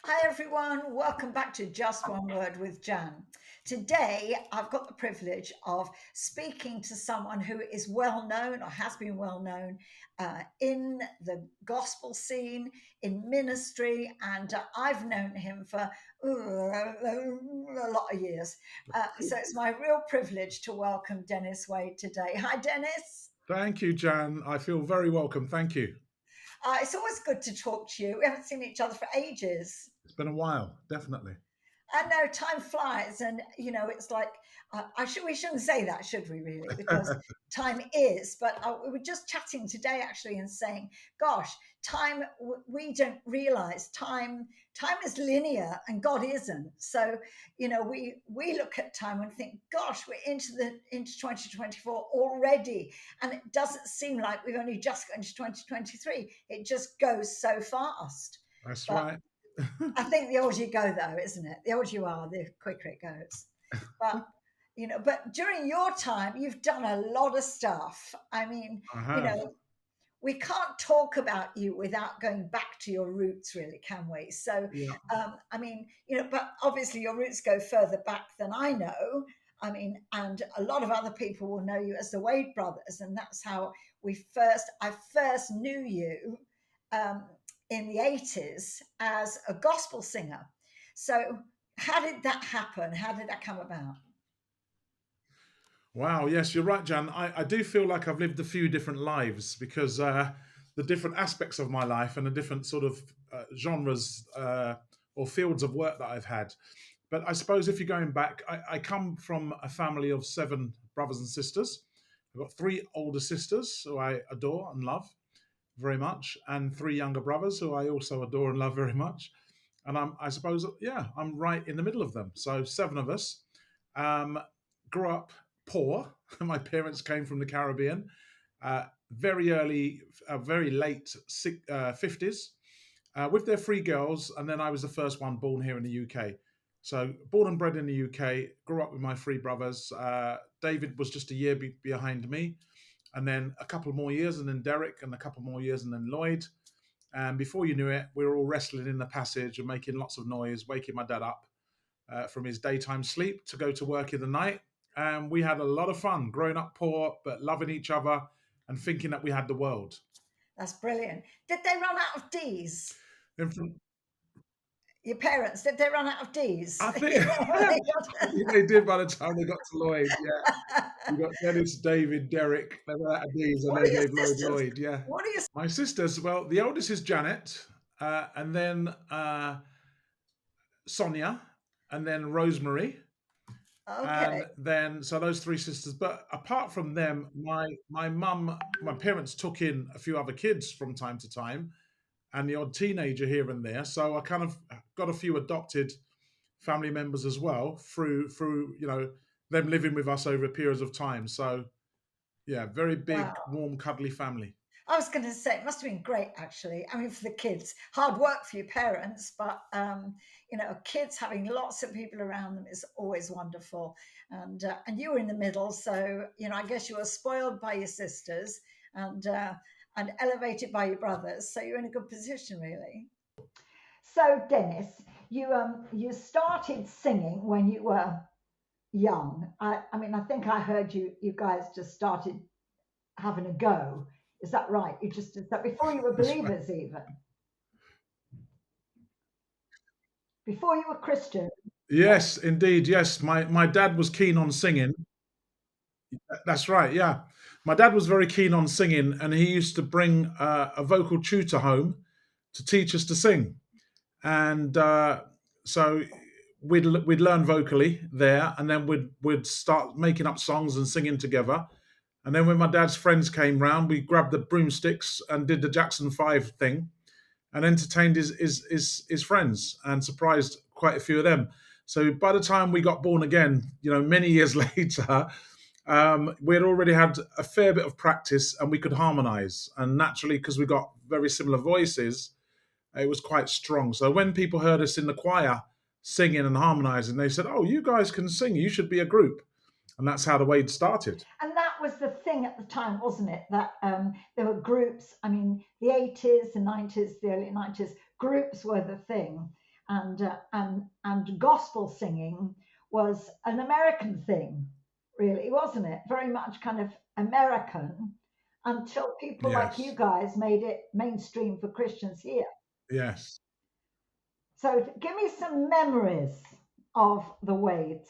Hi everyone, welcome back to Just One Word with Jan. Today I've got the privilege of speaking to someone who is well known or has been well known in the gospel scene, in ministry, and I've known him for a lot of years. So it's my real privilege to welcome DenisWade today. Hi, Denis. Thank you, Jan. I feel very welcome. Thank you. It's always good to talk to you. We haven't seen each other for ages. It's been a while, definitely. I know time flies, and it's like we shouldn't say that, should we? Really, because time is. But we were just chatting today, actually, and saying, "Gosh, time we don't realize time. Time is linear, and God isn't. So we look at time and think, "Gosh, we're into 2024 already," and it doesn't seem like we've only just got into 2023. It just goes so fast. That's But right. I think the older you go, though, isn't it? The older you are, the quicker it goes. But but during your time, you've done a lot of stuff. I mean, I you have. know, we can't talk about you without going back to your roots, really, can we? So, Yeah. I mean, but obviously your roots go further back than I know. I mean, and a lot of other people will know you as the Wade brothers, and that's how I first knew you um, in the 80s as a gospel singer. So, how did that happen? How did that come about? Wow. Yes, you're right, Jan. I do feel like I've lived a few different lives because the different aspects of my life and the different sort of genres or fields of work that I've had. But I suppose if you're going back, I come from a family of seven brothers and sisters. I've got three older sisters who I adore and love very much, and three younger brothers who I also adore and love very much. And I suppose, yeah, I'm right in the middle of them. So seven of us um, grew up poor. My parents came from the Caribbean, very early, very late 50s, with their three girls, and then I was the first one born here in the UK. So born and bred in the UK, grew up with my three brothers. David was just a year behind me, and then a couple more years, and then Derek, and a couple more years, and then Lloyd. And before you knew it, we were all wrestling in the passage and making lots of noise, waking my dad up from his daytime sleep to go to work in the night. And we had a lot of fun growing up poor, but loving each other and thinking that we had the world. That's brilliant. Did they run out of D's? And from, Your parents, did they run out of D's? I think I think they did by the time they got to Lloyd. Yeah, we got Dennis, David, Derek. They were out of these, and What they are your gave Lloyd sisters? Lloyd. Yeah, What are your my sisters. Well, the oldest is Janet, and then Sonia, and then Rosemary, Okay. and then so those three sisters. But apart from them, my mum, my parents took in a few other kids from time to time, and the odd teenager here and there. So I kind of got a few adopted family members as well through them living with us over periods of time. So yeah, very big, Wow. warm, cuddly family. I was going to say it must have been great, actually. I mean, for the kids, hard work for your parents, but kids having lots of people around them is always wonderful. And you were in the middle, so I guess you were spoiled by your sisters and elevated by your brothers, so you're in a good position, really. So, Dennis, you started singing when you were young. I mean, I think I heard you guys just started having a go. Is that right? You just did that before you were That's right. believers, even before you were Christian. Yeah. Yes, indeed. Yes, my dad was keen on singing. That's right. Yeah, my dad was very keen on singing, and he used to bring a vocal tutor home to teach us to sing. And so we'd learn vocally there, and then we'd start making up songs and singing together. And then when my dad's friends came round, we grabbed the broomsticks and did the Jackson Five thing, and entertained his friends and surprised quite a few of them. So by the time we got born again, many years later, we had already had a fair bit of practice and we could harmonize. And naturally, because we got very similar voices, it was quite strong. So when people heard us in the choir singing and harmonizing, they said, "Oh, you guys can sing. You should be a group." And that's how the Wade started. And that was the thing at the time, wasn't it? That there were groups. I mean, the 80s, the 90s, the early 90s, groups were the thing. and gospel singing was an American thing, really, wasn't it? Very much kind of American until people like you Yes. guys made it mainstream for Christians here. Yes. So give me some memories of the Wades.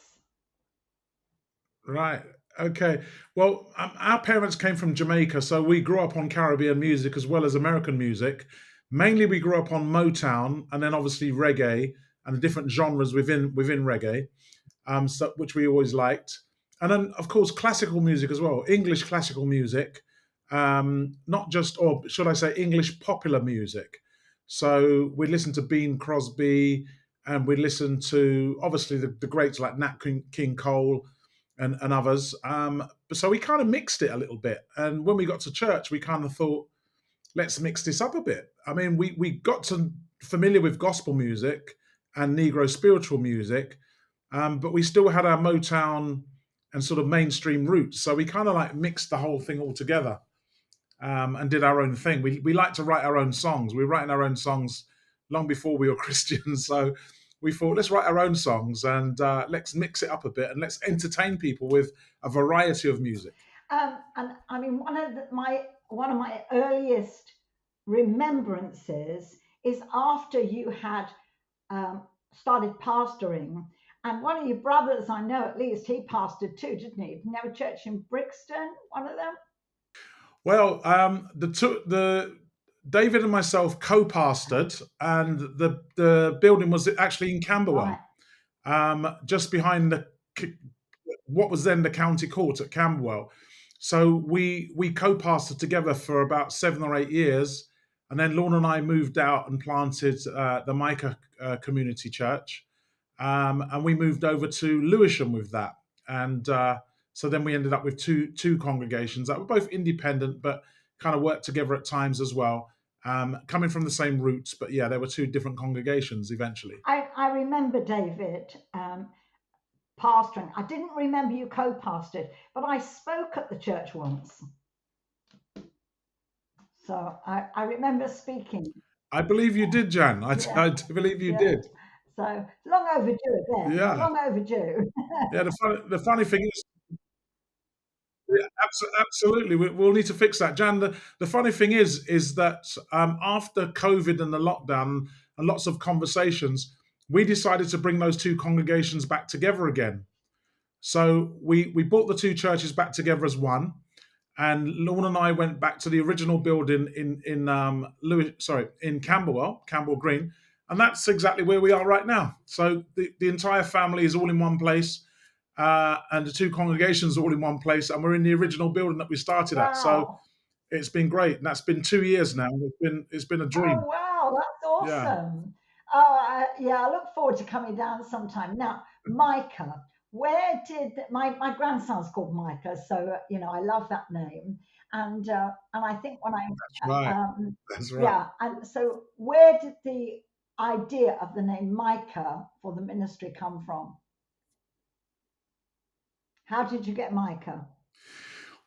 Right. Okay. Well, our parents came from Jamaica, so we grew up on Caribbean music as well as American music. Mainly, we grew up on Motown, and then obviously reggae and the different genres within reggae, so, which we always liked. And then, of course, classical music as well, English classical music, not just, or should I say, English popular music. So we listened to Bing Crosby, and we listened to obviously the greats like Nat King Cole and others. So we kind of mixed it a little bit. And when we got to church, we kind of thought, let's mix this up a bit. I mean, we got to familiar with gospel music and Negro spiritual music, but we still had our Motown and sort of mainstream roots. So we kind of like mixed the whole thing all together, and did our own thing. We like to write our own songs. We were writing our own songs long before we were Christians. So we thought, let's write our own songs and let's mix it up a bit and let's entertain people with a variety of music. And I mean, one of my earliest remembrances is after you had started pastoring, and one of your brothers, I know at least, he pastored too, didn't he? Didn't he have a church in Brixton? One of them, Well, the David and myself co-pastored, and the building was actually in right? Camberwell, just behind what was then the county court at Camberwell. So we co-pastored together for about 7 or 8 years, and then Lorna and I moved out and planted the Micah Community Church, and we moved over to Lewisham with that, and so then we ended up with two congregations that were both independent but kind of worked together at times as well, coming from the same roots. But yeah, there were two different congregations eventually. I remember David pastoring. I didn't remember you co-pastored, but I spoke at the church once. So I remember speaking. I believe you did, Jan. Yeah, I believe you yeah. did. So long overdue again. Yeah, Long overdue. yeah. The funny thing is, yeah, absolutely, we'll need to fix that, Jan. The funny thing is that after COVID and the lockdown and lots of conversations, we decided to bring those two congregations back together again. So we brought the two churches back together as one, and Lorna and I went back to the original building in Camberwell, Campbell Green, and that's exactly where we are right now. So the entire family is all in one place, and the two congregations are all in one place, and we're in the original building that we started at. So Wow. it's been great, and that's been 2 years now. It's been a Oh, dream. wow. That's Yeah. awesome. Oh, yeah. I look forward to coming down sometime. Now, Micah, where did my grandson's called Micah, so I love that name, and I think when That's right. That's right. yeah, and so where did the idea of the name Micah for the ministry come from? How did you get Micah?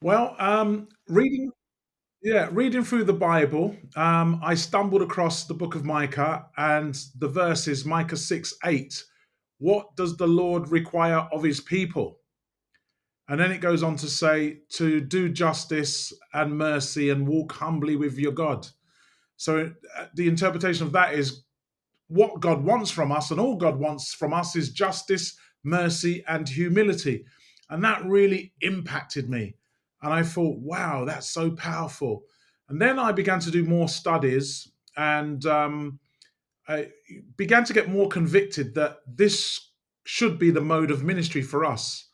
Well, reading through the Bible, I stumbled across the book of Micah and the verses Micah 6:8. What does the Lord require of his people? And then it goes on to say to do justice and mercy and walk humbly with your God. So the interpretation of that is what God wants from us, and all God wants from us is justice, mercy, and humility. And that really impacted me. And I thought, wow, that's so powerful. And then I began to do more studies, and I began to get more convicted that this should be the mode of ministry for us.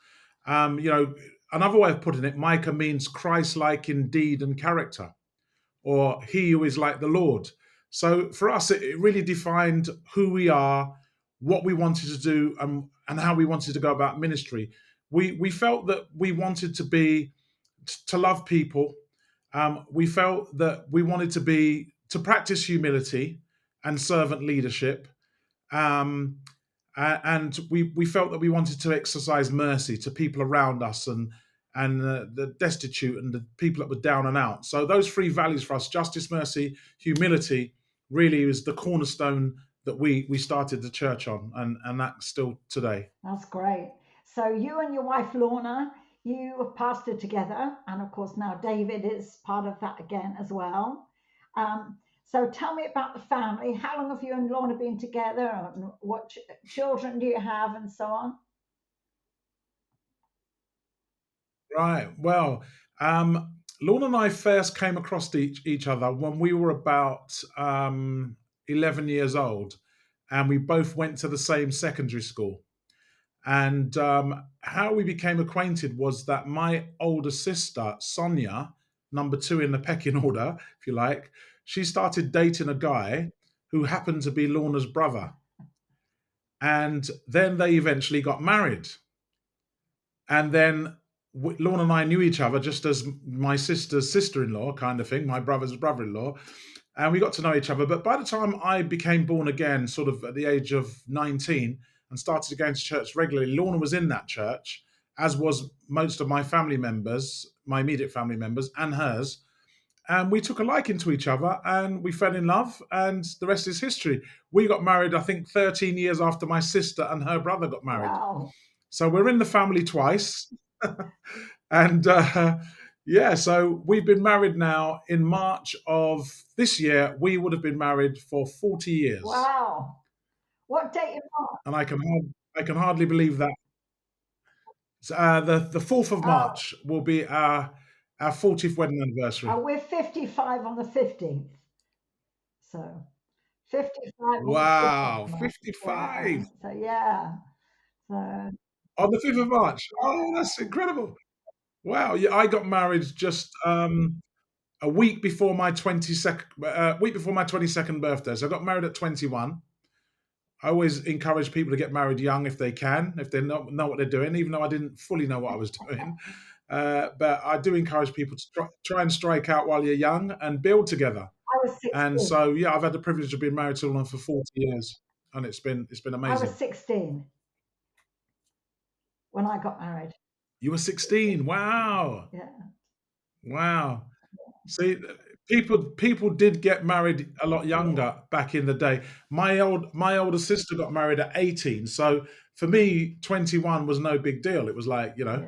Another way of putting it, Micah means Christ like in deed and character, or he who is like the Lord. So for us, it really defined who we are, what we wanted to do, and how we wanted to go about ministry. We felt that we wanted to love people. We felt that we wanted to practice humility and servant leadership. Um, and we felt that we wanted to exercise mercy to people around us and the destitute and the people that were down and out. So those three values for us, justice, mercy, humility, really is the cornerstone that we started the church on, and that's still today. That's great. So you and your wife Lorna, you have pastored together, and of course now David is part of that again as well. So tell me about the family. How long have you and Lorna been together, and what children do you have, and so on? Right. Well, Lorna and I first came across each other when we were about 11 years old, and we both went to the same secondary school. And how we became acquainted was that my older sister, Sonia, number two in the pecking order, if you like, she started dating a guy who happened to be Lorna's brother. And then they eventually got married. And then Lorna and I knew each other just as my sister's sister-in-law kind of thing, my brother's brother-in-law, and we got to know each other. But by the time I became born again, sort of at the age of 19, and started going to church regularly, Lorna was in that church, as was most of my family members, my immediate family members, and hers. And we took a liking to each other, and we fell in love, and the rest is history. We got married, I think, 13 years after my sister and her brother got married. Wow. So we're in the family twice. And yeah, so we've been married now. In March of this year, we would have been married for 40 years. Wow. What date in March? And I can hardly believe that. So, the 4th of Oh, March will be our 40th wedding anniversary. we're 55 on the 15th. So 55 on the 5th of Wow, March. Yeah. 55 So yeah. So on the 5th of March. Oh, that's incredible. Wow. Yeah, I got married just a week before my 22nd birthday. So I got married at 21. I always encourage people to get married young if they can, if they know what they're doing, even though I didn't fully know what I was doing. But I do encourage people to try and strike out while you're young and build together. I was And 16. so, yeah, I've had the privilege of being married to Lorna for 40 years, and it's been I was amazing. 16 when I got married. You were 16. Wow, Yeah. wow. See, people did get married a lot Yeah. younger back in the day. My older sister got married at 18. So for me, 21 was no big deal. It was like, Yeah.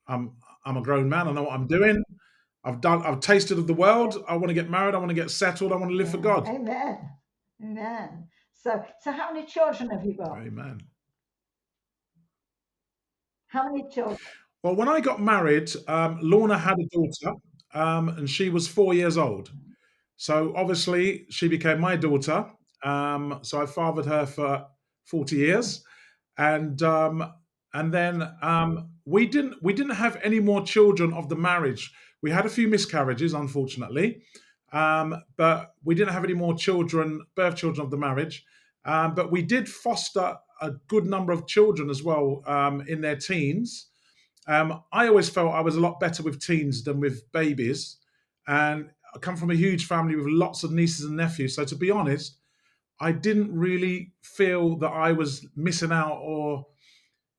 I'm I'm a grown man. I know what I'm doing. I've tasted of the world. I want to get married. I want to get settled. I want to live for Yeah. God. Amen. Amen. So how many children have you got? Amen. How many children? Well, when I got married, Lorna had a daughter, and she was 4 years old. So obviously, she became my daughter. So I fathered her for 40 years, and then we didn't have any more children of the marriage. We had a few miscarriages, unfortunately, but we didn't have any more birth children of the marriage. But we did foster a good number of children as well in their teens. I always felt I was a lot better with teens than with babies, and I come from a huge family with lots of nieces and nephews. So to be honest, I didn't really feel that I was missing out, or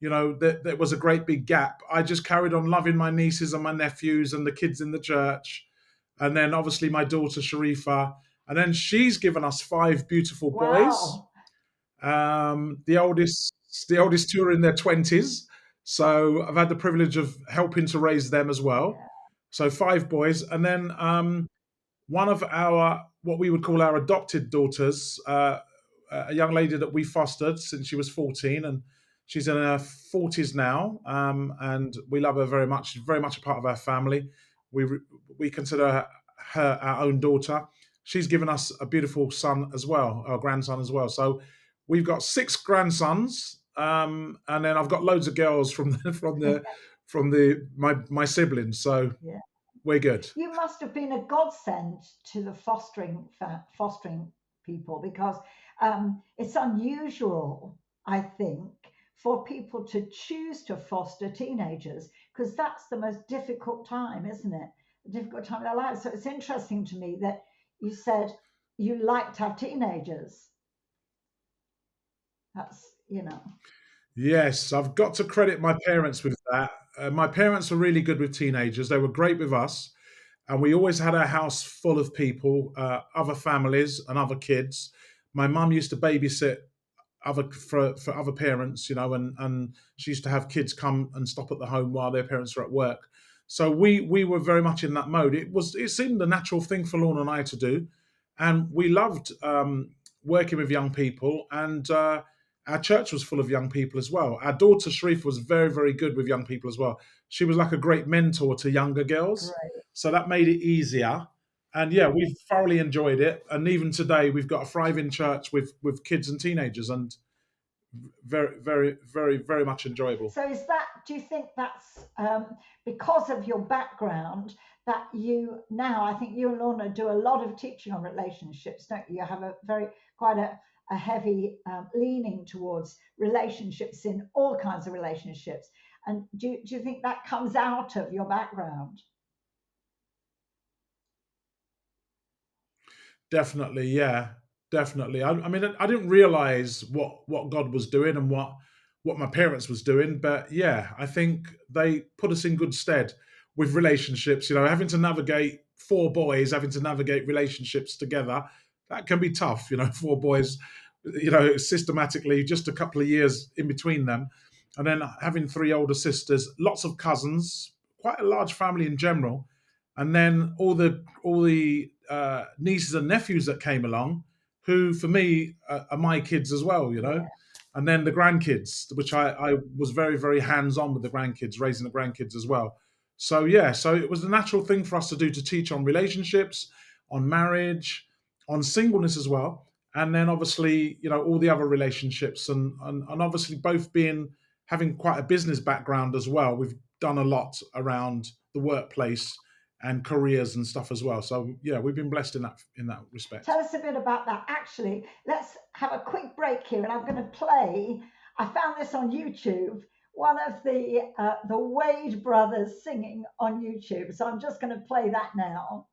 that there was a great big gap. I just carried on loving my nieces and my nephews and the kids in the church, and then obviously my daughter Sharifa, and then she's given us five beautiful boys. Wow. The oldest two are in their 20s, so I've had the privilege of helping to raise them as well. Yeah. So five boys, and then one of our what we would call our adopted daughters, a young lady that we fostered since she was 14, and she's in her 40s now, and we love her very much. She's very much a part of our family. We consider her our own daughter. She's given us a beautiful son as well, our grandson as well. So we've got six grandsons, and then I've got loads of girls from my siblings. So Yeah. we're good. You must have been a godsend to the fostering people, because it's unusual, I think, for people to choose to foster teenagers, because that's the most difficult time, isn't it? A difficult time of their lives. So it's interesting to me that you said you like to have teenagers. That's. Yes, I've got to credit my parents with that. My parents were really good with teenagers. They were great with us, and we always had our house full of people, other families and other kids. My mum used to babysit for other parents, and she used to have kids come and stop at the home while their parents were at work. So we were very much in that mode. It seemed a natural thing for Lorna and I to do, and we loved working with young people, and our church was full of young people as well. Our daughter Sharif was very, very good with young people as well. She was like a great mentor to younger girls, Great. so that made it easier. And yeah, we've thoroughly enjoyed it. And even today, we've got a thriving church with kids and teenagers, and very, very, very, very much enjoyable. So do you think that's because of your background that you now, I think you and Lorna do a lot of teaching on relationships, don't you? You have quite a heavy leaning towards relationships in all kinds of relationships. And do you think that comes out of your background? Definitely, yeah, definitely. I mean, I didn't realize what God was doing and what my parents was doing, but yeah, I think they put us in good stead with relationships. Having to navigate four boys, having to navigate relationships together, that can be tough. Four boys, systematically, just a couple of years in between them, and then having three older sisters, lots of cousins, quite a large family in general, and then all the nieces and nephews that came along, who for me are my kids as well, Yeah. and then the grandkids, which I was very, very hands on with the grandkids, raising the grandkids as well. So yeah, so it was a natural thing for us to do, to teach on relationships, on marriage, on singleness as well, and then obviously all the other relationships, and obviously both having quite a business background as well. We've done a lot around the workplace and careers and stuff as well. So yeah, we've been blessed in that respect. Tell us a bit about that. Actually, let's have a quick break here, and I'm going to play. I found this on YouTube. One of the Wade brothers singing on YouTube. So I'm just going to play that now.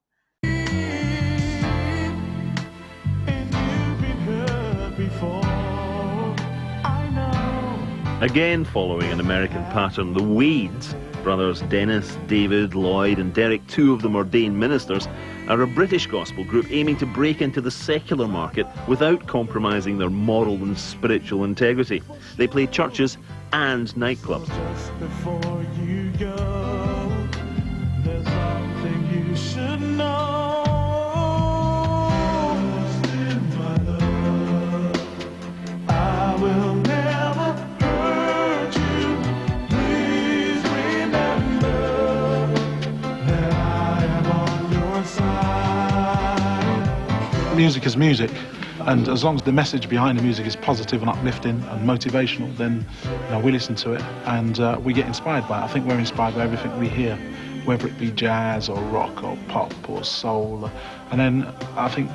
Again, following an American pattern, the Wades, brothers Denis, David, Lloyd and Derek, two of them ordained ministers, are a British gospel group aiming to break into the secular market without compromising their moral and spiritual integrity. They play churches and nightclubs. Just before you go, there's something you should know. In my love, I will never hurt you. Please remember that I am on your side. Music is music, and as long as the message behind the music is positive and uplifting and motivational, then we listen to it and we get inspired by it. I think we're inspired by everything we hear, whether it be jazz or rock or pop or soul. And then I think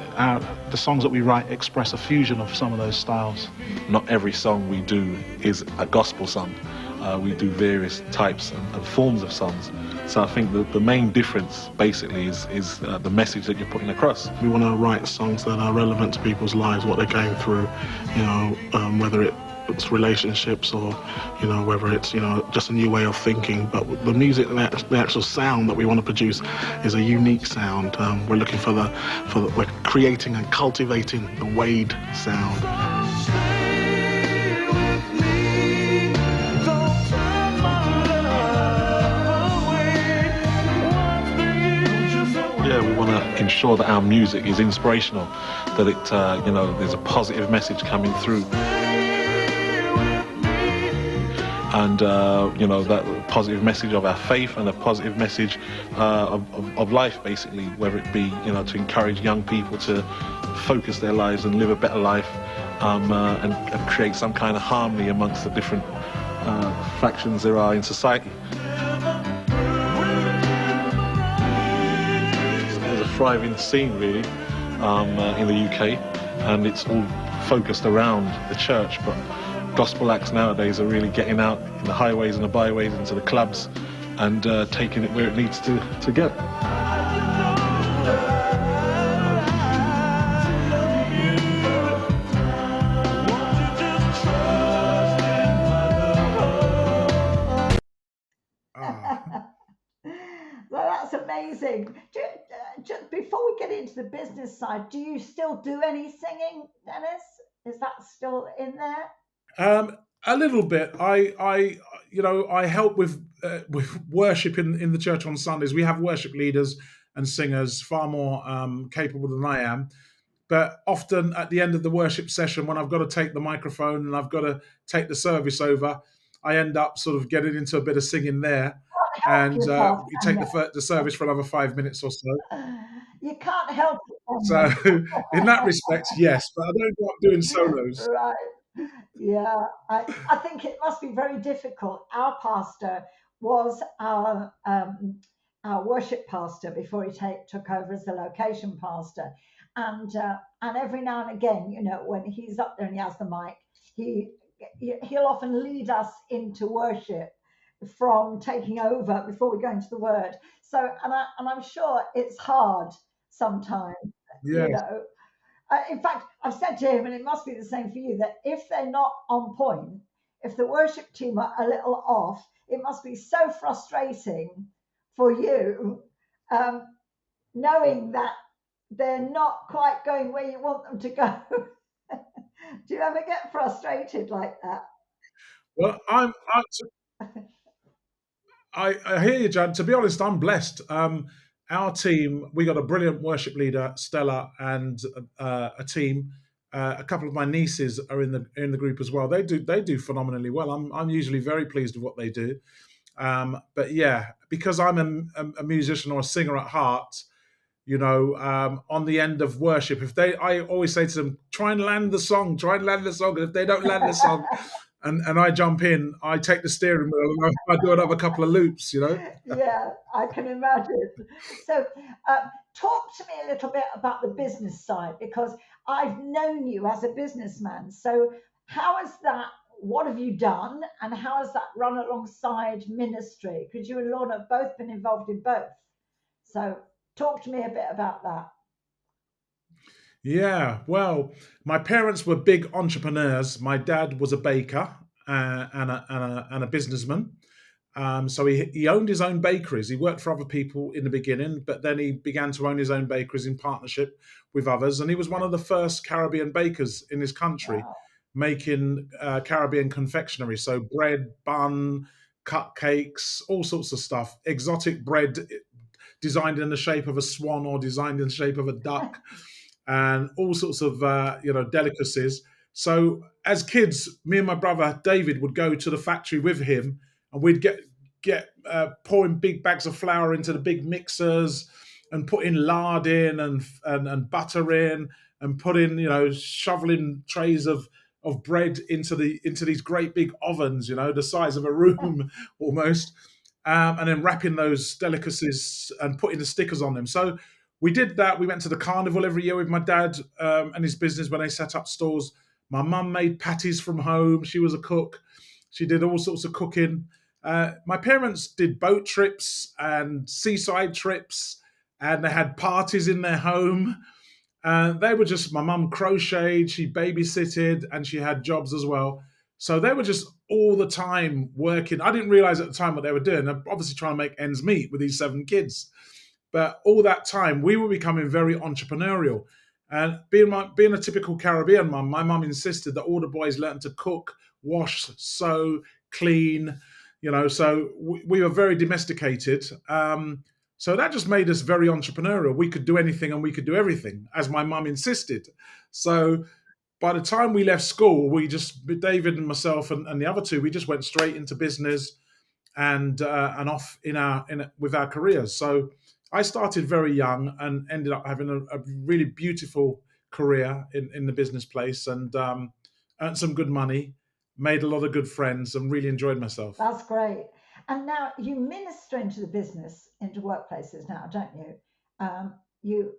the songs that we write express a fusion of some of those styles. Not every song we do is a gospel song. We do various types and forms of songs. So I think the main difference basically is the message that you're putting across. We want to write songs that are relevant to people's lives, what they're going through, whether it's relationships or, whether it's, just a new way of thinking. But the music, the actual sound that we want to produce is a unique sound. We're looking we're creating and cultivating the Wade sound. Yeah, we want to ensure that our music is inspirational, that it, there's a positive message coming through. And, that positive message of our faith and a positive message of life, basically, whether it be, to encourage young people to focus their lives and live a better life, and create some kind of harmony amongst the different factions there are in society. Thriving scene really in the UK, and it's all focused around the church, but gospel acts nowadays are really getting out in the highways and the byways into the clubs and taking it where it needs to go. Well, that's amazing. Just before we get into the business side, do you still do any singing, Denis? Is that still in there? A little bit. I help with worship in the church on Sundays. We have worship leaders and singers far more capable than I am. But often at the end of the worship session, when I've got to take the microphone and I've got to take the service over, I end up sort of getting into a bit of singing there, Help and yourself, we take the service for another 5 minutes or so. You can't help it. So in that respect, yes, but I don't go up doing solos. Right. Yeah. I think it must be very difficult. Our pastor was our worship pastor before he took over as the location pastor. And every now and again, when he's up there and he has the mic, he'll often lead us into worship from taking over before we go into the word. So, and I'm sure it's hard sometimes, Yes. In fact, I've said to him, and it must be the same for you, that if they're not on point, if the worship team are a little off, it must be so frustrating for you, knowing that they're not quite going where you want them to go. Do you ever get frustrated like that? Well, I hear you, Jan. To be honest, I'm blessed. Our team, we got a brilliant worship leader, Stella, and a team. A couple of my nieces are in the group as well. They do phenomenally well. I'm usually very pleased with what they do. But yeah, because I'm a musician or a singer at heart, on the end of worship, I always say to them, try and land the song. And if they don't land the song, and I jump in, I take the steering wheel and I do another couple of loops, Yeah, I can imagine. So, talk to me a little bit about the business side, because I've known you as a businessman. So, how is that? What have you done, and how has that run alongside ministry? Because you and Lorna have both been involved in both. So, talk to me a bit about that. Yeah, well, my parents were big entrepreneurs. My dad was a baker and a businessman. So he owned his own bakeries. He worked for other people in the beginning, but then he began to own his own bakeries in partnership with others. And he was one of the first Caribbean bakers in this country, Wow. making Caribbean confectionery. So bread, bun, cupcakes, all sorts of stuff. Exotic bread designed in the shape of a swan or designed in the shape of a duck, and all sorts of delicacies. So as kids, me and my brother David would go to the factory with him, and we'd get pouring big bags of flour into the big mixers, and putting lard in and butter in, and putting shoveling trays of bread into these great big ovens, the size of a room almost, and then wrapping those delicacies and putting the stickers on them. So we did that. We went to the carnival every year with my dad and his business when they set up stores. My mum made patties from home. She was a cook. She did all sorts of cooking. My parents did boat trips and seaside trips, and they had parties in their home. They were just, my mum crocheted, she babysitted, and she had jobs as well. So they were just all the time working. I didn't realize at the time what they were doing. They're obviously trying to make ends meet with these 7 kids. But all that time, we were becoming very entrepreneurial. And being a typical Caribbean mum, my mum insisted that all the boys learn to cook, wash, sew, clean. So we were very domesticated. So that just made us very entrepreneurial. We could do anything and we could do everything, as my mum insisted. So by the time we left school, David and myself and the other 2, we just went straight into business and off with our careers. So I started very young and ended up having a really beautiful career in the business place, and earned some good money, made a lot of good friends, and really enjoyed myself. That's great. And now you minister into the business, into workplaces now, don't you?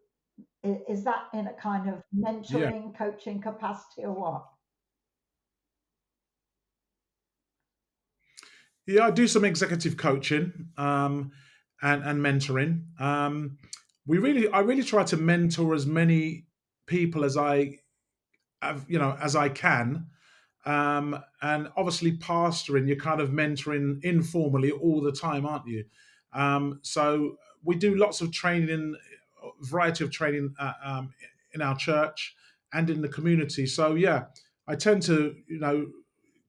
Is that in a kind of mentoring, coaching capacity, or what? Yeah, I do some executive coaching and mentoring. I really try to mentor as many people as I can. And obviously pastoring, you're kind of mentoring informally all the time, aren't you? So we do lots of training variety of training in our church and in the community. So yeah, I tend to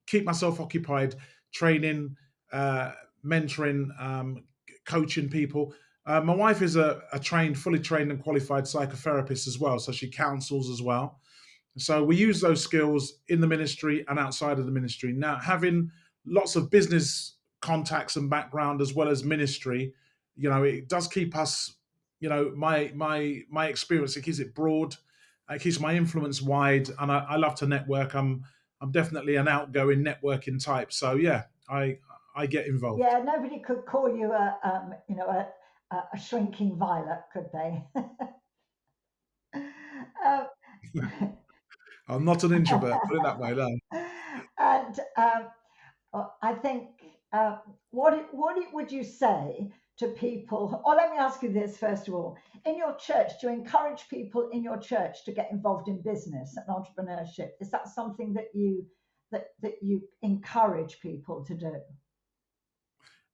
keep myself occupied, training, mentoring, coaching people. My wife is a fully trained and qualified psychotherapist as well, so she counsels as well. So we use those skills in the ministry and outside of the ministry. Now, having lots of business contacts and background as well as ministry, it does keep us, my experience, it keeps it broad, it keeps my influence wide, and I love to network. I'm definitely an outgoing networking type. So yeah, I get involved. Yeah, nobody could call you a shrinking violet, could they? um, I'm not an introvert, put it that way. No. and I think would you say to people? Or let me ask you this first of all: in your church, do you encourage people in your church to get involved in business and entrepreneurship? Is that something that you encourage people to do?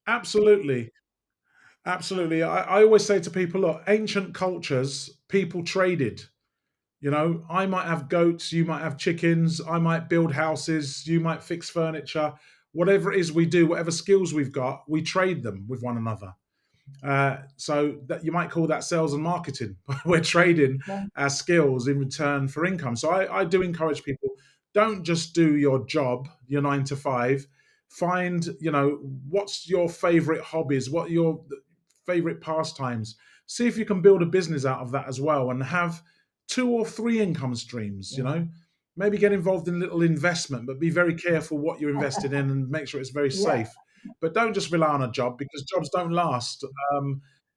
Absolutely. Absolutely. I always say to people, look, ancient cultures, people traded. I might have goats, you might have chickens, I might build houses, you might fix furniture. Whatever it is we do, whatever skills we've got, we trade them with one another. So that you might call that sales and marketing. We're trading our skills in return for income. So I do encourage people, don't just do your job, your 9 to 5. Find, what's your favorite hobbies, what are your favorite pastimes. See if you can build a business out of that as well and have 2 or 3 income streams, maybe get involved in a little investment, but be very careful what you're invested in and make sure it's very safe. But don't just rely on a job, because jobs don't last.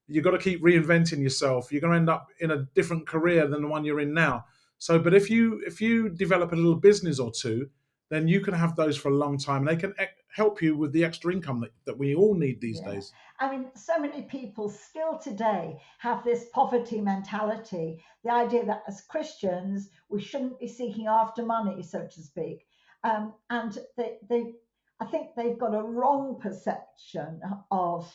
You've got to keep reinventing yourself. You're going to end up in a different career than the one you're in now. So, but if you develop a little business or two, then you can have those for a long time. They can help you with the extra income that we all need these days. I mean, so many people still today have this poverty mentality, the idea that as Christians, we shouldn't be seeking after money, so to speak. And I think they've got a wrong perception of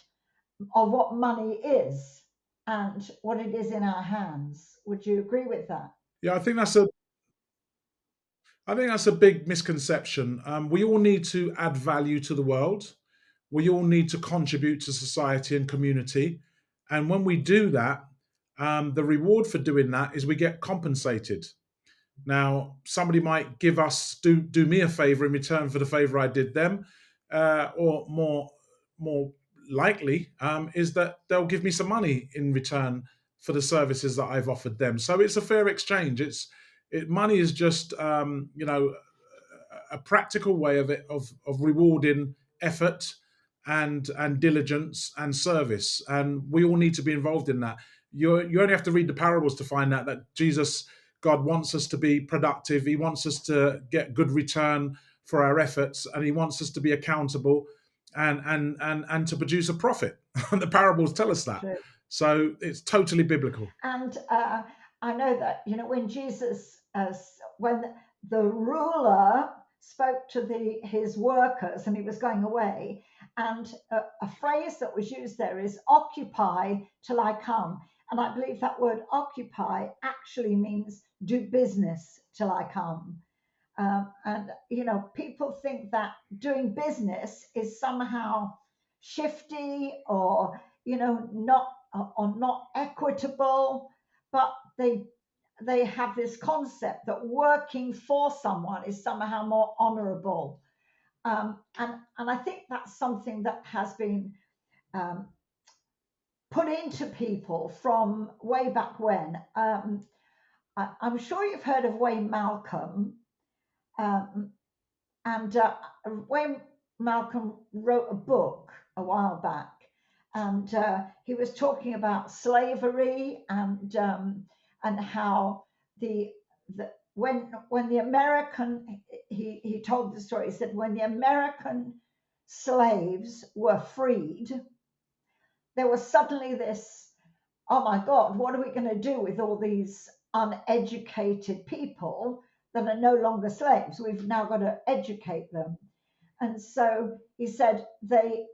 what money is and what it is in our hands. Would you agree with that? Yeah, I think that's a big misconception. We all need to add value to the world. We all need to contribute to society and community. And when we do that, the reward for doing that is we get compensated. Now, somebody might do me a favor in return for the favor I did them, or more likely is that they'll give me some money in return for the services that I've offered them. So it's a fair exchange. Money is just a practical way of rewarding effort and diligence and service, and we all need to be involved in that. You only have to read the parables to find out that God wants us to be productive. He wants us to get good return for our efforts, and he wants us to be accountable and to produce a profit. And the parables tell us that. True. So it's totally biblical. And I know that, when Jesus, when the ruler spoke to his workers and he was going away, and a phrase that was used there is occupy till I come. And I believe that word occupy actually means do business till I come. And people think that doing business is somehow shifty or not equitable, but they have this concept that working for someone is somehow more honorable. And I think that's something that has been put into people from way back when. I'm sure you've heard of Wayne Malcolm. And Wayne Malcolm wrote a book a while back, and he was talking about slavery and how when the American he told the story. He said when the American slaves were freed, there was suddenly this, oh my God, what are we going to do with all these uneducated people that are no longer slaves? We've now got to educate them. And so he said they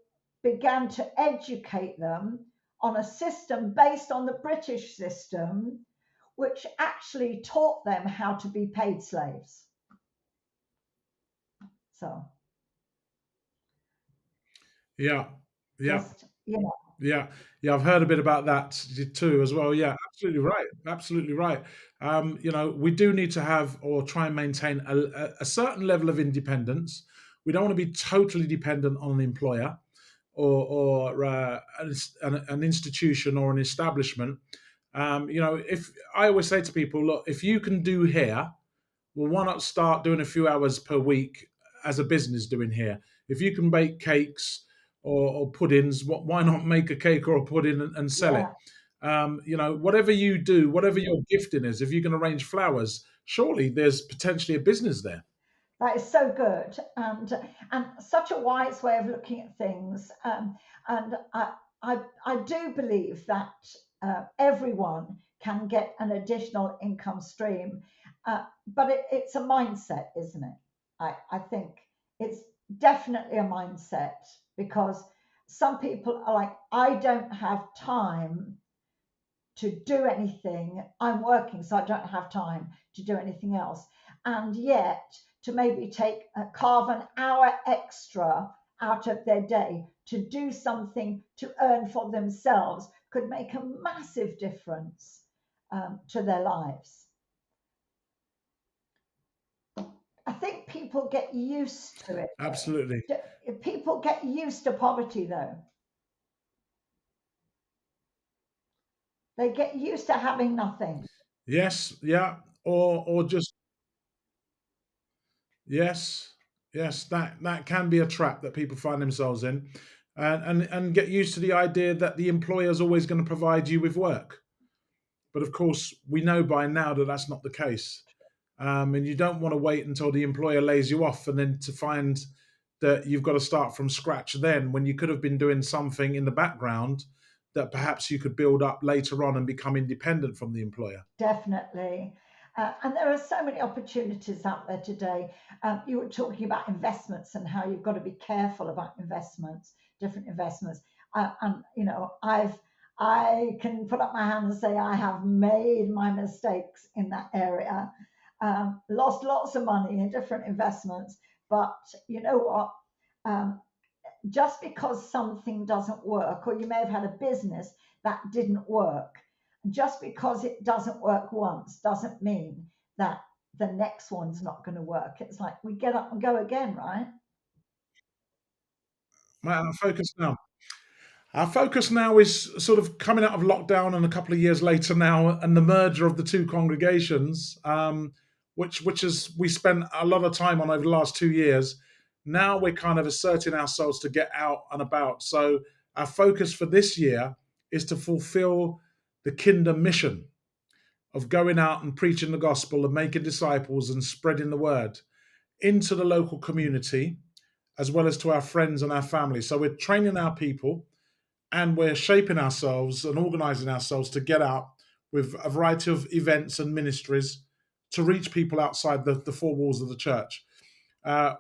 began to educate them on a system based on the British system, which actually taught them how to be paid slaves. So, Yeah, yeah, just, you know, yeah, yeah. I've heard a bit about that too as well. Yeah, absolutely right. Absolutely right. We do need to have or try and maintain a certain level of independence. We don't want to be totally dependent on an employer or an institution or an establishment. If I always say to people, look, if you can do here, well, why not start doing a few hours per week as a business doing here? If you can bake cakes or puddings, why not make a cake or a pudding and sell it? yeah, Whatever you do, whatever your gifting is, if you can arrange flowers, surely there's potentially a business there. that is so good, and such a wise way of looking at things. And I do believe that everyone can get an additional income stream, but it's a mindset, isn't it? I think it's definitely a mindset, because some people are like, I don't have time to do anything. I'm working, so I don't have time to do anything else. And yet, to maybe carve an hour extra out of their day to do something to earn for themselves could make a massive difference to their lives. I think people get used to it. Absolutely. People get used to poverty, though. They get used to having nothing. Yes, yeah, or just yes, yes. That can be a trap that people find themselves in, and get used to the idea that the employer is always going to provide you with work. But of course, we know by now that that's not the case. And you don't want to wait until the employer lays you off and then to find that you've got to start from scratch then, when you could have been doing something in the background that perhaps you could build up later on and become independent from the employer. Definitely. And there are so many opportunities out there today. You were talking about investments and how you've got to be careful about investments, different investments. And I can put up my hand and say I have made my mistakes in that area. Lost lots of money in different investments, but you know what? Just because something doesn't work, or you may have had a business that didn't work, just because it doesn't work once doesn't mean that the next one's not going to work. It's like we get up and go again, right? Our focus now. Our focus now is sort of coming out of lockdown and a couple of years later now, and the merger of the two congregations, which is we spent a lot of time on over the last 2 years. Now we're kind of asserting ourselves to get out and about. So our focus for this year is to fulfill the kingdom mission of going out and preaching the gospel and making disciples and spreading the word into the local community, as well as to our friends and our family. So we're training our people and we're shaping ourselves and organizing ourselves to get out with a variety of events and ministries to reach people outside the four walls of the church.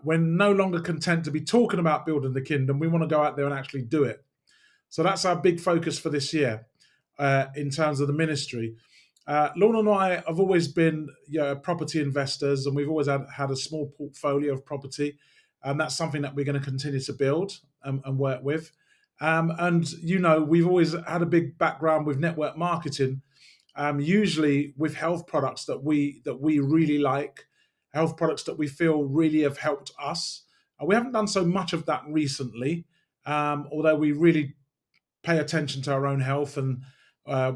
We're no longer content to be talking about building the kingdom. We want to go out there and actually do it. So that's our big focus for this year in terms of the ministry. Lorna and I have always been property investors, and we've always had a small portfolio of property, and that's something that we're going to continue to build and work with. And we've always had a big background with network marketing, usually with health products that we really like, health products that we feel really have helped us. We haven't done so much of that recently, although we really pay attention to our own health, and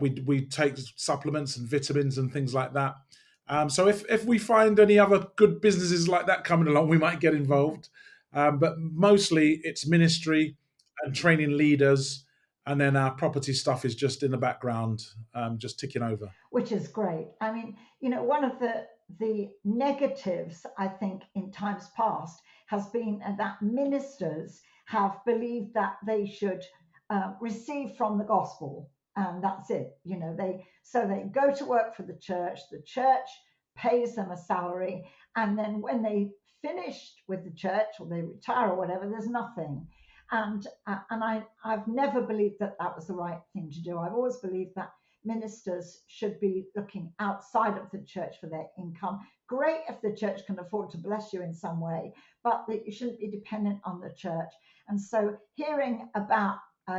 we take supplements and vitamins and things like that. So if we find any other good businesses like that coming along, we might get involved. But mostly it's ministry and training leaders, and then our property stuff is just in the background, just ticking over. Which is great. I mean, one of the negatives, I think, in times past has been that ministers have believed that they should receive from the gospel, and that's it. They go to work for the church pays them a salary, and then when they finished with the church or they retire or whatever, there's nothing. I've never believed that that was the right thing to do. I've always believed that ministers should be looking outside of the church for their income. Great if the church can afford to bless you in some way, but that you shouldn't be dependent on the church. And so hearing about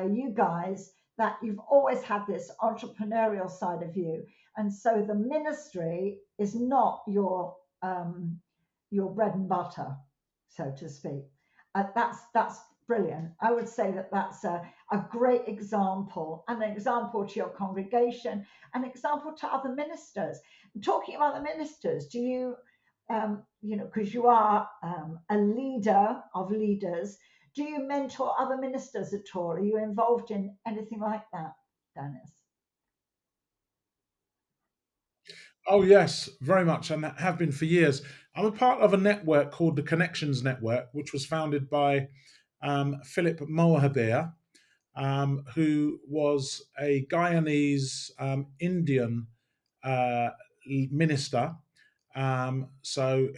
you guys, that you've always had this entrepreneurial side of you, and so the ministry is not your bread and butter, so to speak. That's brilliant. I would say that that's a great example, an example to your congregation, an example to other ministers. Talking about the ministers, do you, because you are a leader of leaders, do you mentor other ministers at all? Are you involved in anything like that, Denis? Oh yes, very much, and have been for years. I'm a part of a network called the Connections Network, which was founded by Philip Mohabir, who was a Guyanese Indian uh, minister. So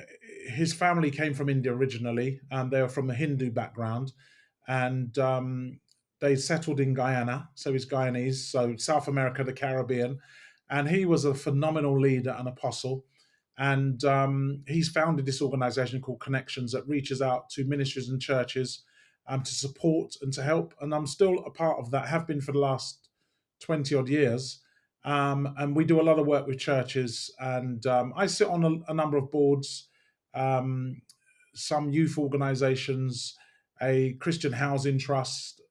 his family came from India originally, and they were from a Hindu background, and they settled in Guyana. So he's Guyanese, so South America, the Caribbean, and he was a phenomenal leader and apostle. And he's founded this organization called Connections that reaches out to ministries and churches to support and to help. And I'm still a part of that, have been for the last 20 odd years. And we do a lot of work with churches. And I sit on a number of boards, some youth organizations, a Christian housing trust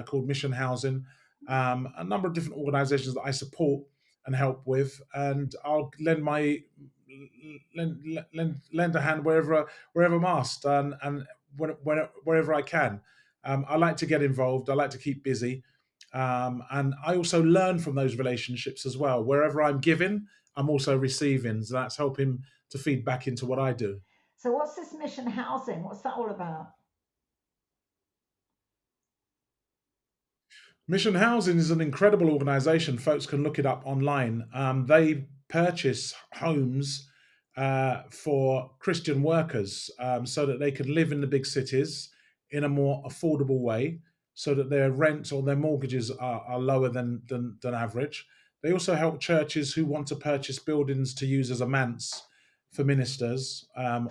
called Mission Housing, a number of different organizations that I support and help with. And I'll lend a hand wherever I'm asked, and wherever I can. I like to get involved. I like to keep busy, and I also learn from those relationships as well. Wherever I'm giving, I'm also receiving. So that's helping to feed back into what I do. So what's this mission housing? What's that all about? Mission Housing is an incredible organization. Folks can look it up online. They purchase homes for Christian workers so that they can live in the big cities in a more affordable way, so that their rent or their mortgages are lower than average. They also help churches who want to purchase buildings to use as a manse for ministers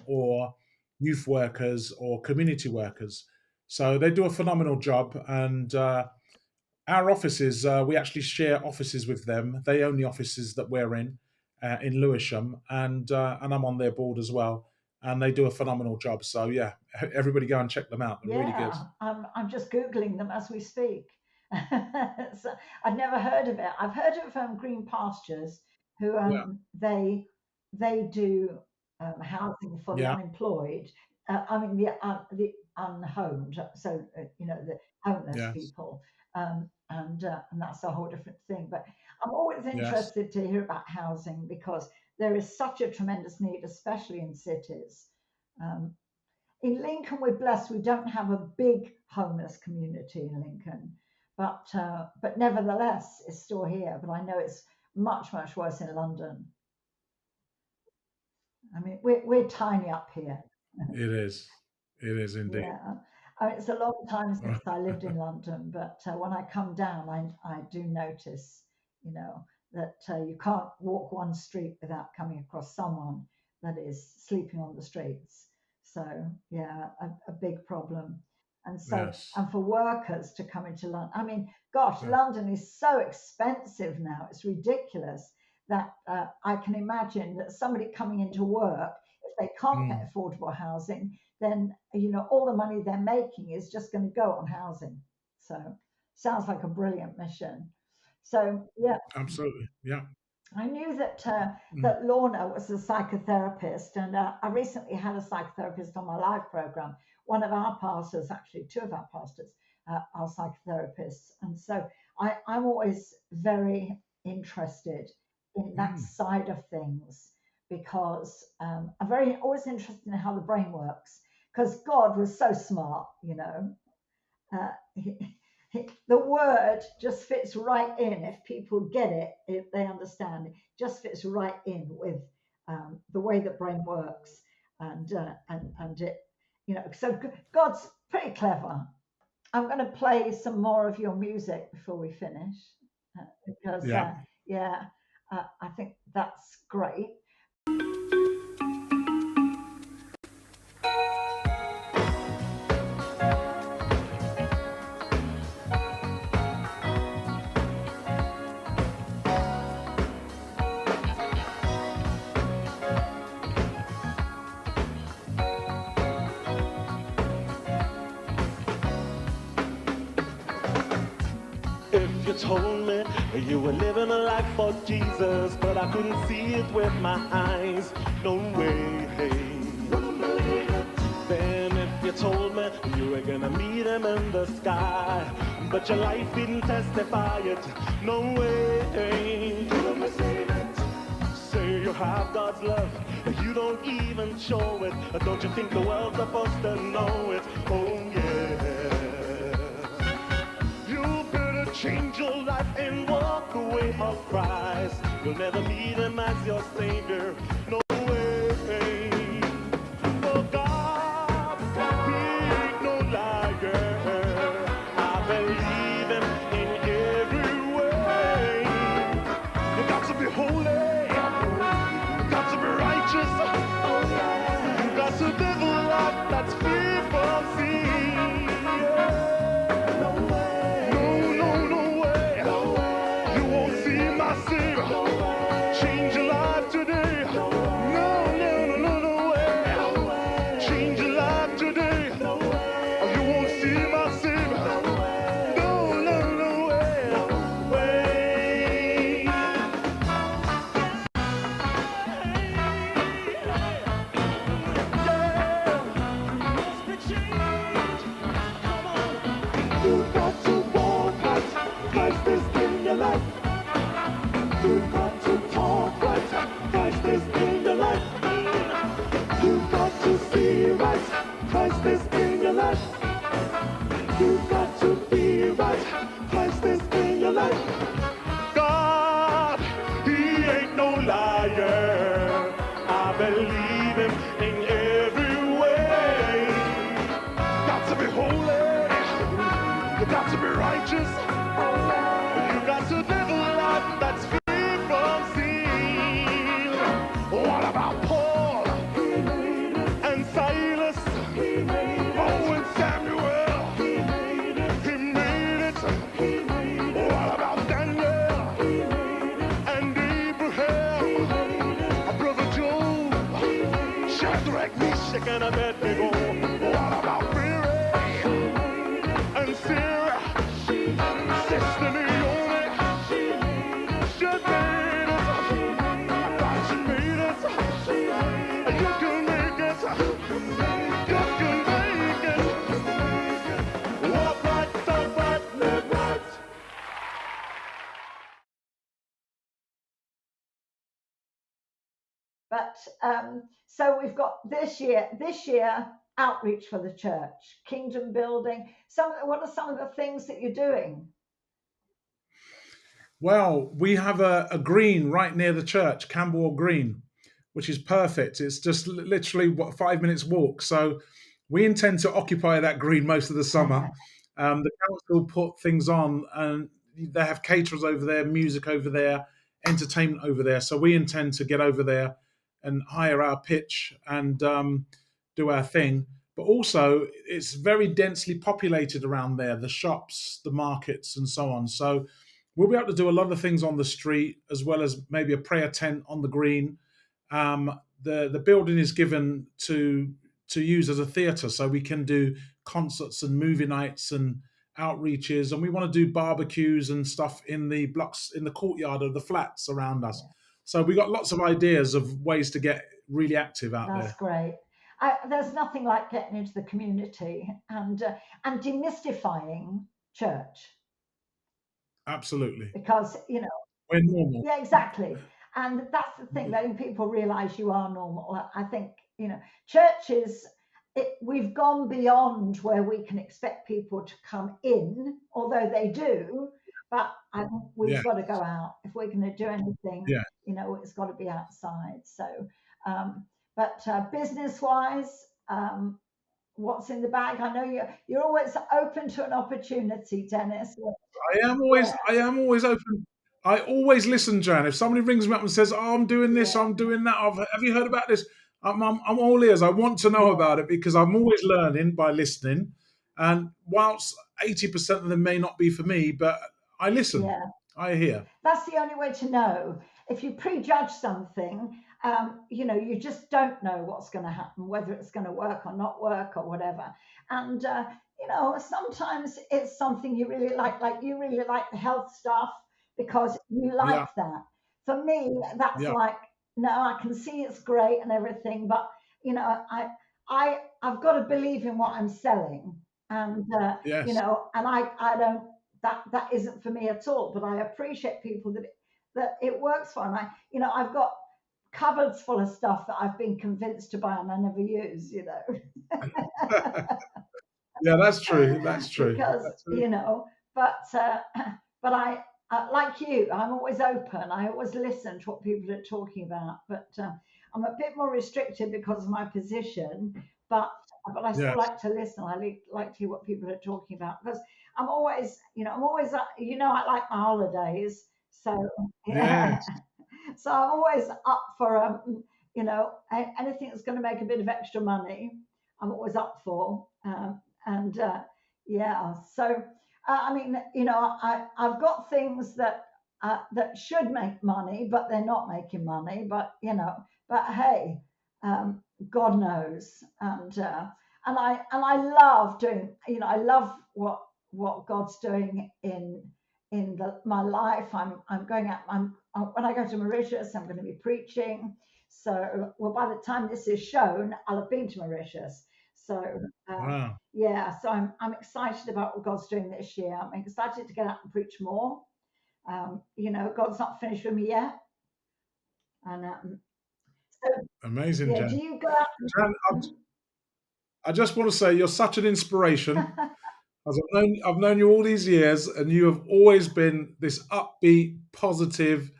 or youth workers or community workers. So they do a phenomenal job, and our offices, we actually share offices with them. They own the offices that we're in Lewisham, and I'm on their board as well. And they do a phenomenal job. So yeah, everybody go and check them out. They're really good. Yeah, I'm just Googling them as we speak. So I've never heard of it. I've heard of Green Pastures, who Yeah, they do housing for the yeah, unemployed. I mean the unhomed, so the homeless yes, people, and that's a whole different thing. But I'm always yes. interested to hear about housing because there is such a tremendous need, especially in cities. Um, in Lincoln, we're blessed. We don't have a big homeless community in Lincoln, but nevertheless, it's still here. But I know it's much worse in London. I mean, we're tiny up here. It is. It is indeed. Yeah, it's a long time since I lived in London, but when I come down, I do notice, that you can't walk one street without coming across someone that is sleeping on the streets. So yeah, a big problem. And so, Yes. and for workers to come into London, I mean, gosh, Yeah. London is so expensive now; it's ridiculous that I can imagine that somebody coming into work, if they can't Mm, get affordable housing, then all the money they're making is just going to go on housing. So sounds like a brilliant mission. So yeah, absolutely. Yeah. I knew that Mm, that Lorna was a psychotherapist, and I recently had a psychotherapist on my live program. One of our pastors, actually, two of our pastors are psychotherapists, and so I'm always very interested in that mm, side of things because I'm very always interested in how the brain works. Because God was so smart, uh, the word just fits right in if people get it, if they understand it, just fits right in with the way the brain works, and it, so God's pretty clever. I'm going to play some more of your music before we finish because, Yeah. yeah, I think that's great. If you told me you were living a life for Jesus, but I couldn't see it with my eyes, no way. Then if you told me you were gonna meet him in the sky, but your life didn't testify it, no way. Say you have God's love, but you don't even show it. Don't you think the world's supposed to know it? Oh yeah. You better change your life and walk away of Christ. You'll never meet him as your savior, no way. Oh God, he ain't no liar. I believe him in every way. You got to be holy, you got to be righteous. You got to live a life that's free from sin. No, no way. You won't see my Savior. Change your life today. No way. Change your life today. Or you won't see my Savior. No way. You've got to walk right, Christ is in your life. You've got to talk right, Christ is in your life. You've got to see right, Christ is in your life. You've got to be right, Christ is in your life. God, he ain't no liar. I believe him in every way. Got to be holy. You got to be righteous. You got to live a life that's free from sin. What about Paul and Silas? Oh, and Samuel. He made it. What about Daniel and Abraham? Brother Job, Shadrach, Meshach, and Abednego. What about Mary and Sarah? Sister Naomi, she made it. She made it. You can make it. You can make it. Walk right, talk right, live right. But so we've got this year outreach for the church, kingdom building. What are some of the things that you're doing? Well, we have a green right near the church, Camberwell Green, which is perfect. It's just literally 5 minutes walk. So we intend to occupy that green most of the summer. The council put things on, and they have caterers over there, music over there, entertainment over there. So we intend to get over there and hire our pitch and do our thing. But also, it's very densely populated around there, the shops, the markets, and so on. So we'll be able to do a lot of things on the street, as well as maybe a prayer tent on the green. The building is given to use as a theatre, so we can do concerts and movie nights and outreaches, and we want to do barbecues and stuff in the blocks, in the courtyard of the flats around us. So we got lots of ideas of ways to get really active out That's there. great. There's nothing like getting into the community and demystifying church, Absolutely. because We're normal. yeah, exactly. And that's the thing, letting people realize you are normal. I think, churches, we've gone beyond where we can expect people to come in, although they do, but I think we've Yeah. got to go out. If we're going to do anything, Yeah. it's got to be outside. So, but business wise, what's in the bag. I know you're always open to an opportunity, Denis. Yeah, I am always open. I always listen, Jan. If somebody rings me up and says, "Oh, I'm doing this, yeah, I'm doing that," have you heard about this? I'm all ears. I want to know yeah, about it because I'm always learning by listening. And whilst 80% of them may not be for me, but I listen, yeah. I hear. That's the only way to know. If you prejudge something, you just don't know what's going to happen, whether it's going to work or not work or whatever. And sometimes it's something you really like you really like the health stuff because you Yeah, like that. For me, that's yeah, like, no, I can see it's great and everything, but I've got to believe in what I'm selling, and yes. and I don't, that isn't for me at all. But I appreciate people that it works for, and I've got cupboards full of stuff that I've been convinced to buy and I never use, Yeah, that's true. That's true. because but but like you, I'm always open. I always listen to what people are talking about, but I'm a bit more restricted because of my position. But I still Yes, like to listen. I like to hear what people are talking about because I'm always I like my holidays, so yeah. yes. So I'm always up for anything that's going to make a bit of extra money. I'm always up for, and yeah. So I've got things that should make money, but they're not making money. But hey, God knows, and I love doing. I love what God's doing in my life. I'm going out. When I go to Mauritius, I'm going to be preaching. So, well, by the time this is shown, I'll have been to Mauritius. So, Wow. yeah. So I'm excited about what God's doing this year. I'm excited to get out and preach more. God's not finished with me yet. And so, Amazing, yeah. Do Jan. you go out? Jan, I just want to say you're such an inspiration. As I've known you all these years, and you have always been this upbeat, positive,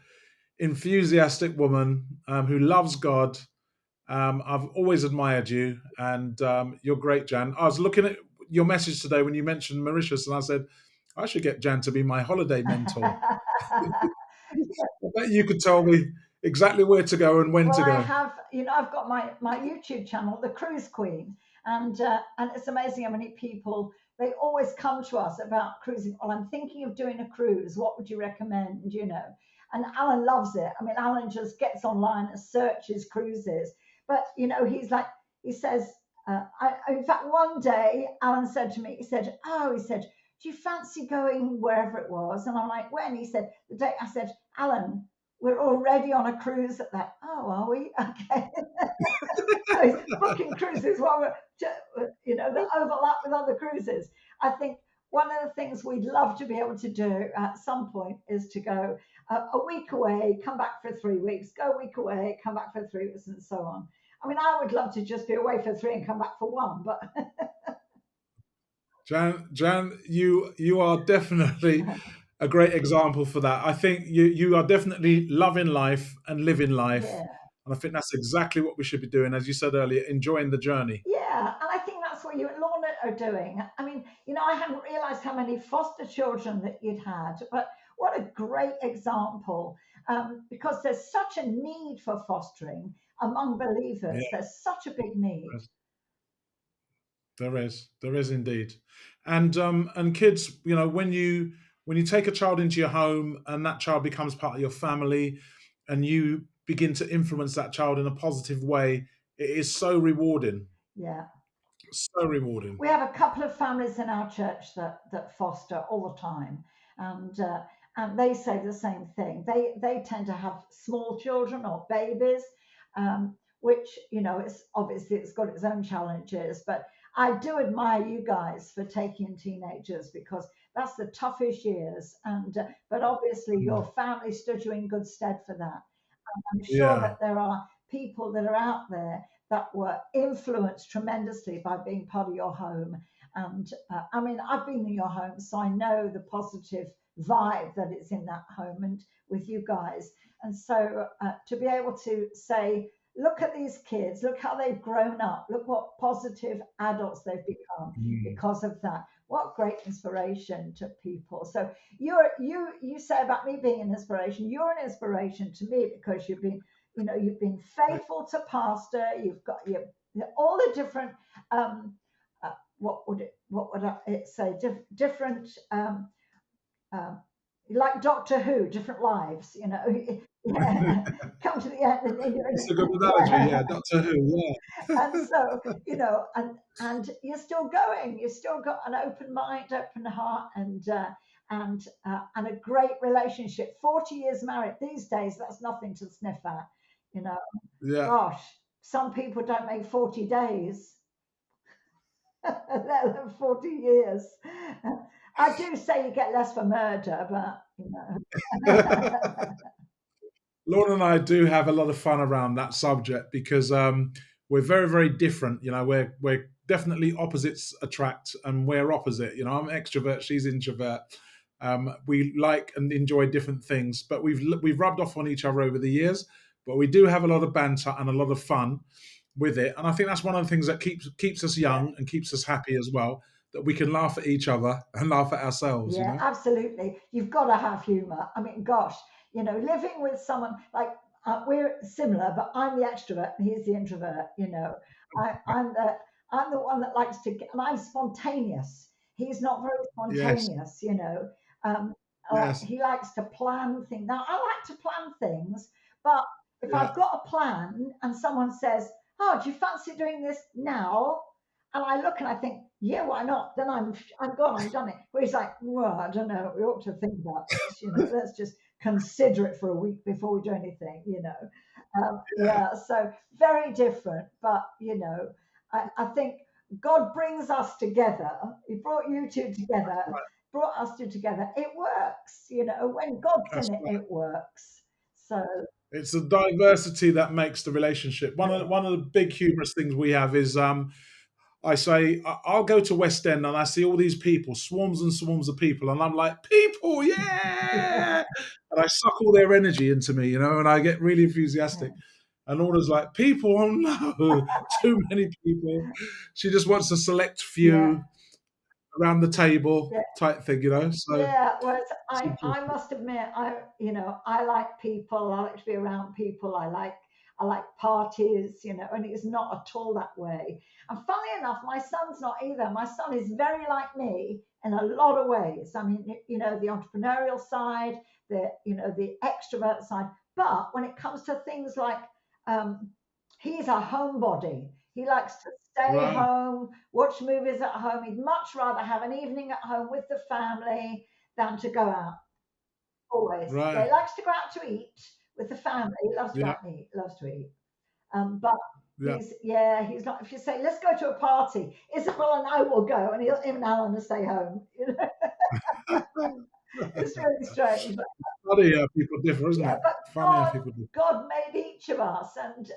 enthusiastic woman who loves God. I've always admired you, and you're great, Jan. I was looking at your message today when you mentioned Mauritius, and I said, I should get Jan to be my holiday mentor. I bet you could tell me exactly where to go and when Well, to I go. have, I've got my YouTube channel, The Cruise Queen, and it's amazing how many people they always come to us about cruising. Well, I'm thinking of doing a cruise. What would you recommend? And Alan loves it. I mean, Alan just gets online and searches cruises, but he says, in fact, one day Alan said to me, he said, do you fancy going wherever it was? And I'm like, when? He said, the day. I said, Alan, we're already on a cruise at that. Oh, are we? Okay. So he's booking cruises while that overlap with other cruises. I think one of the things we'd love to be able to do at some point is to go a week away, come back for 3 weeks, go a week away, come back for 3 weeks, and so on. I mean, I would love to just be away for 3 and come back for 1, but Jan, you are definitely a great example for that. I think you are definitely loving life and living life, yeah. and I think that's exactly what we should be doing, as you said earlier, enjoying the journey. Yeah, and I think that's what you and Lorna are doing. I mean, I hadn't realised how many foster children that you'd had, but what a great example! Because there's such a need for fostering among believers. Yeah, There's such a big need. there is indeed, and kids, when you take a child into your home and that child becomes part of your family, and you begin to influence that child in a positive way, it is so rewarding, Yeah. so rewarding. We have a couple of families in our church that foster all the time, and they say the same thing. They tend to have small children or babies, which it's got its own challenges. But I do admire you guys for taking teenagers because that's the toughest years. And but obviously your family stood you in good stead for that. I'm sure Yeah, that there are people that are out there that were influenced tremendously by being part of your home. And I mean, I've been in your home, so I know the positive vibe that is in that home and with you guys. And so to be able to say, look at these kids, look how they've grown up, look what positive adults they've become because of that. What great inspiration to people. So you say about me being an inspiration, you're an inspiration to me because you've been faithful to pastor, you've got all the different what would I say, different um, like Doctor Who, different lives, come to the end and you're It's a good analogy, yeah. Doctor Who, and so and you're still going, you've still got an open mind, open heart, and a great relationship. 40 years married these days, that's nothing to sniff at, you know. yeah. Gosh, some people don't make 40 days, let alone 40 years. I do say you get less for murder, but Lorna and I do have a lot of fun around that subject because we're very, very different. We're definitely opposites attract, and we're opposite. I'm extrovert, she's introvert. We like and enjoy different things, but we've rubbed off on each other over the years. But we do have a lot of banter and a lot of fun with it, and I think that's one of the things that keeps us young and keeps us happy as well. That we can laugh at each other and laugh at ourselves. Yeah, absolutely. You've got to have humor. I mean, gosh, living with someone like we're similar, but I'm the extrovert and he's the introvert. I'm the one that likes to get, and I'm spontaneous. He's not very Yes, spontaneous. Um, yes, he likes to plan things. Now, I like to plan things, but if yeah, I've got a plan and someone says, "Oh, do you fancy doing this now?" And I look and I think, yeah, why not? Then I'm gone, I'm done it. But he's like, well, I don't know. We ought to think about this. Let's just consider it for a week before we do anything. yeah. Yeah, so very different. But I think God brings us together. He brought you two together, Right, brought us two together. It works. When God's that's in it, right. it works. So It's the diversity that makes the relationship. One of the big humorous things we have is I say I'll go to West End and I see all these people, swarms and swarms of people, and I'm like, people, yeah, and I suck all their energy into me, and I get really enthusiastic. And Orla's like, people, oh no, too many people. She just wants a select yeah, few around the table yeah. type thing, So Yeah, well, it's I interesting. must admit, I like people. I like to be around people. I like parties, and it's not at all that way. And funnily enough, my son's not either. My son is very like me in a lot of ways. I mean, the entrepreneurial side, the extrovert side. But when it comes to things like, um, he's a homebody. He likes to stay Right, home, watch movies at home. He'd much rather have an evening at home with the family than to go out. Always. Yeah, right, he likes to go out to eat with the family. He loves to go yeah, out and eat. Loves to eat. But yeah. he's not. If you say let's go to a party, Isabel and I will go, and him and Alan will stay home. It's really strange. Funny how people differ, isn't Yeah, it? but Funny how God, people differ. God made each of us, and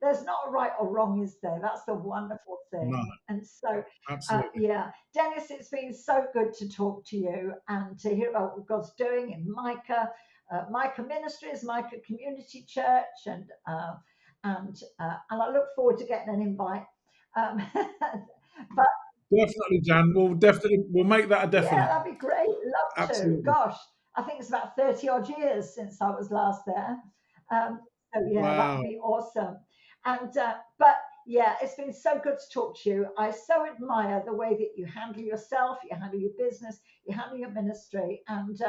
there's not a right or wrong, is there? That's the wonderful No, thing. And so, absolutely. yeah, Dennis, it's been so good to talk to you and to hear about what God's doing in Micah Ministries, Micah Community Church, and I look forward to getting an invite. But Definitely, Jan. We'll make that a yeah, definite. that'd be great. Love to. Absolutely. Gosh, I think it's about 30 odd years since I was last there. Um, so yeah, that would Wow. be awesome. But yeah, it's been so good to talk to you. I so admire the way that you handle yourself, you handle your business, you handle your ministry, and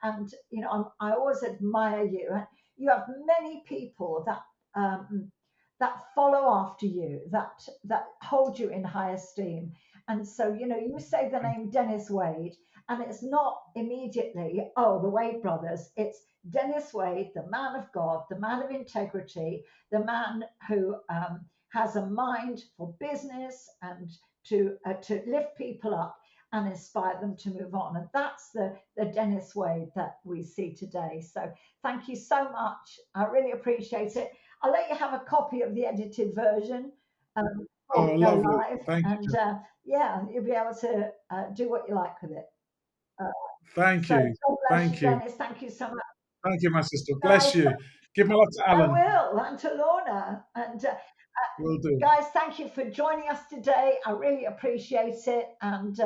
I always admire you. You have many people that follow after you, that hold you in high esteem. And so, you say the name DenisWade, and it's not immediately, oh, the Wade brothers. It's Denis Wade, the man of God, the man of integrity, the man who has a mind for business and to lift people up and inspire them to move on. And that's the Denis Wade that we see today. So thank you so much. I really appreciate it. I'll let you have a copy of the edited version before Oh, we go lovely. live. Thank you, And Jan. yeah, you'll be able to do what you like with it. Uh, Thank so you. God bless you, Thank you. Dennis. Thank you so much. Thank you, my sister. Bye. Bless you. Give my love to I Alan. will, and to Lorna. And Will do. guys, thank you for joining us today. I really appreciate it. And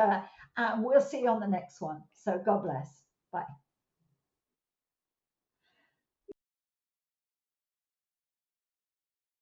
we'll see you on the next one. So God bless. Bye.